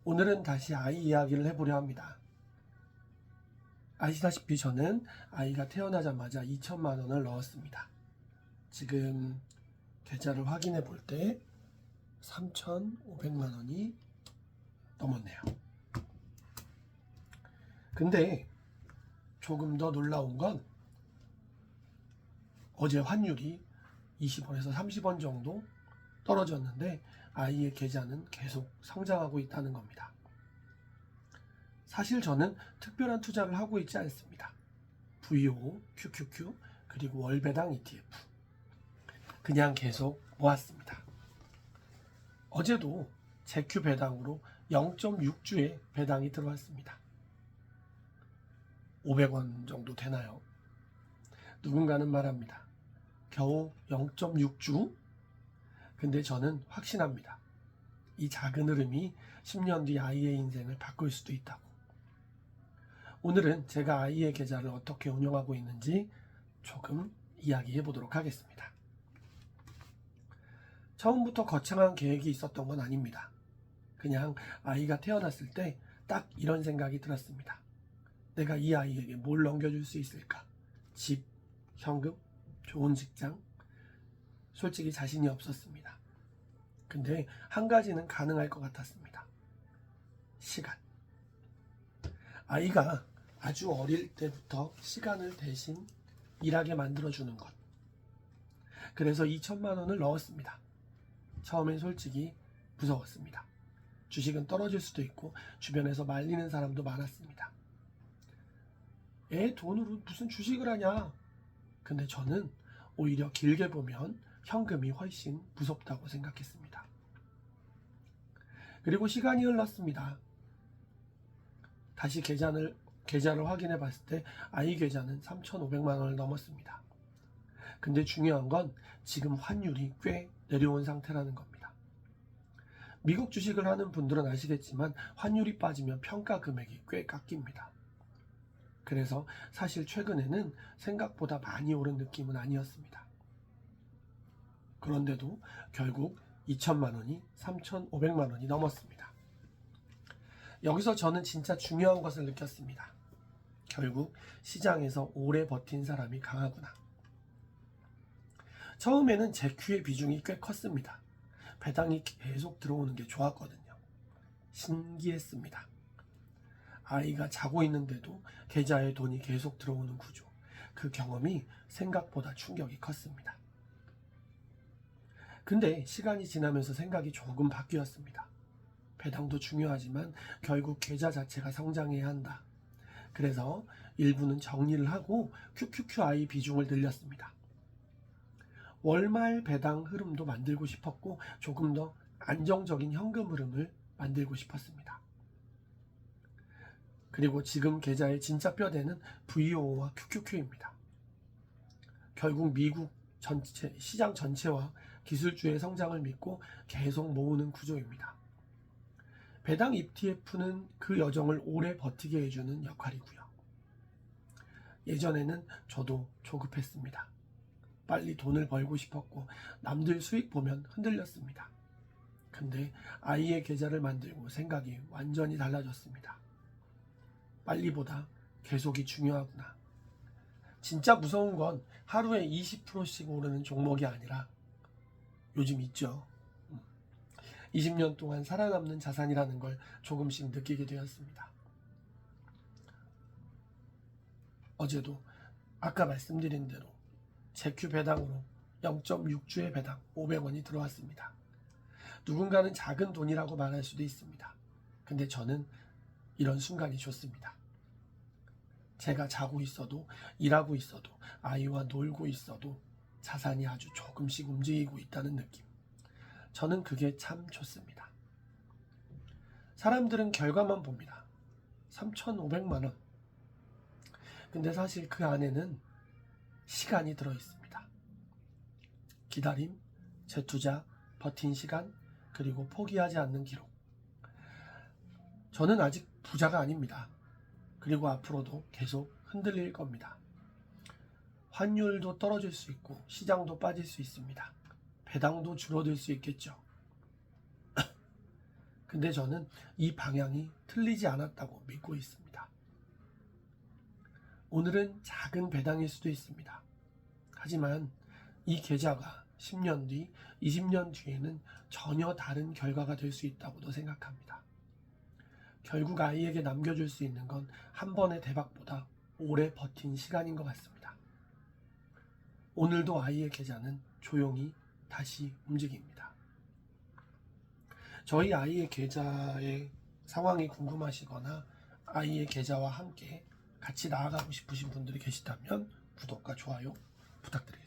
오늘은 다시 아이 이야기를 해보려 합니다. 아시다시피 저는 아이가 태어나자마자 2천만 원을 넣었습니다. 지금 계좌를 확인해 볼 때 3,500만 원이 넘었네요. 근데 조금 더 놀라운 건 어제 환율이 20원에서 30원 정도 떨어졌는데 아이의 계좌는 계속 성장하고 있다는 겁니다. 사실 저는 특별한 투자를 하고 있지 않습니다. VO, QQQ, 그리고 월배당 ETF. 그냥 계속 모았습니다. 어제도 제큐 배당으로 0.6주의 배당이 들어왔습니다. 500원 정도 되나요? 누군가는 말합니다. 겨우 0.6주? 근데 저는 확신합니다. 이 작은 흐름이 10년 뒤 아이의 인생을 바꿀 수도 있다고. 오늘은 제가 아이의 계좌를 어떻게 운영하고 있는지 조금 이야기해 보도록 하겠습니다. 처음부터 거창한 계획이 있었던 건 아닙니다. 그냥 아이가 태어났을 때 딱 이런 생각이 들었습니다. 내가 이 아이에게 뭘 넘겨줄 수 있을까? 집, 현금, 좋은 직장? 솔직히 자신이 없었습니다. 근데 한 가지는 가능할 것 같았습니다. 시간. 아이가 아주 어릴 때부터 시간을 대신 일하게 만들어주는 것. 그래서 2천만 원을 넣었습니다. 처음엔 솔직히 무서웠습니다. 주식은 떨어질 수도 있고 주변에서 말리는 사람도 많았습니다. 애 돈으로 무슨 주식을 하냐? 근데 저는 오히려 길게 보면 현금이 훨씬 무섭다고 생각했습니다. 그리고 시간이 흘렀습니다. 다시 계좌를 확인해 봤을 때 아이 계좌는 3,500만 원을 넘었습니다. 근데 중요한 건 지금 환율이 꽤 내려온 상태라는 겁니다. 미국 주식을 하는 분들은 아시겠지만 환율이 빠지면 평가 금액이 꽤 깎입니다. 그래서 사실 최근에는 생각보다 많이 오른 느낌은 아니었습니다. 그런데도 결국 2천만 원이 3,500만 원이 넘었습니다. 여기서 저는 진짜 중요한 것을 느꼈습니다. 결국 시장에서 오래 버틴 사람이 강하구나. 처음에는 제큐의 비중이 꽤 컸습니다. 배당이 계속 들어오는 게 좋았거든요. 신기했습니다. 아이가 자고 있는데도 계좌에 돈이 계속 들어오는 구조. 그 경험이 생각보다 충격이 컸습니다. 근데 시간이 지나면서 생각이 조금 바뀌었습니다. 배당도 중요하지만 결국 계좌 자체가 성장해야 한다. 그래서 일부는 정리를 하고 QQQI 비중을 늘렸습니다. 월말 배당 흐름도 만들고 싶었고 조금 더 안정적인 현금 흐름을 만들고 싶었습니다. 그리고 지금 계좌의 진짜 뼈대는 VO와 QQQ입니다. 결국 미국 시장 전체와 기술주의 성장을 믿고 계속 모으는 구조입니다. 배당 ETF는 그 여정을 오래 버티게 해주는 역할이고요. 예전에는 저도 조급했습니다. 빨리 돈을 벌고 싶었고 남들 수익 보면 흔들렸습니다. 근데 아이의 계좌를 만들고 생각이 완전히 달라졌습니다. 빨리보다 계속이 중요하구나. 진짜 무서운 건 하루에 20%씩 오르는 종목이 아니라 요즘 있죠. 20년 동안 살아남는 자산이라는 걸 조금씩 느끼게 되었습니다. 어제도 아까 말씀드린 대로 제큐 배당으로 0.6주의 배당 500원이 들어왔습니다. 누군가는 작은 돈이라고 말할 수도 있습니다. 근데 저는 이런 순간이 좋습니다. 제가 자고 있어도 일하고 있어도 아이와 놀고 있어도 자산이 아주 조금씩 움직이고 있다는 느낌. 저는 그게 참 좋습니다. 사람들은 결과만 봅니다. 3,500만 원. 근데 사실 그 안에는 시간이 들어있습니다. 기다림, 재투자, 버틴 시간, 그리고 포기하지 않는 기록. 저는 아직 부자가 아닙니다. 그리고 앞으로도 계속 흔들릴 겁니다. 환율도 떨어질 수 있고 시장도 빠질 수 있습니다. 배당도 줄어들 수 있겠죠. 근데 저는 이 방향이 틀리지 않았다고 믿고 있습니다. 오늘은 작은 배당일 수도 있습니다. 하지만 이 계좌가 10년 뒤, 20년 뒤에는 전혀 다른 결과가 될 수 있다고도 생각합니다. 결국 아이에게 남겨줄 수 있는 건 한 번의 대박보다 오래 버틴 시간인 것 같습니다. 오늘도 아이의 계좌는 조용히 다시 움직입니다. 저희 아이의 계좌의 상황이 궁금하시거나 아이의 계좌와 함께 같이 나아가고 싶으신 분들이 계시다면 구독과 좋아요 부탁드립니다.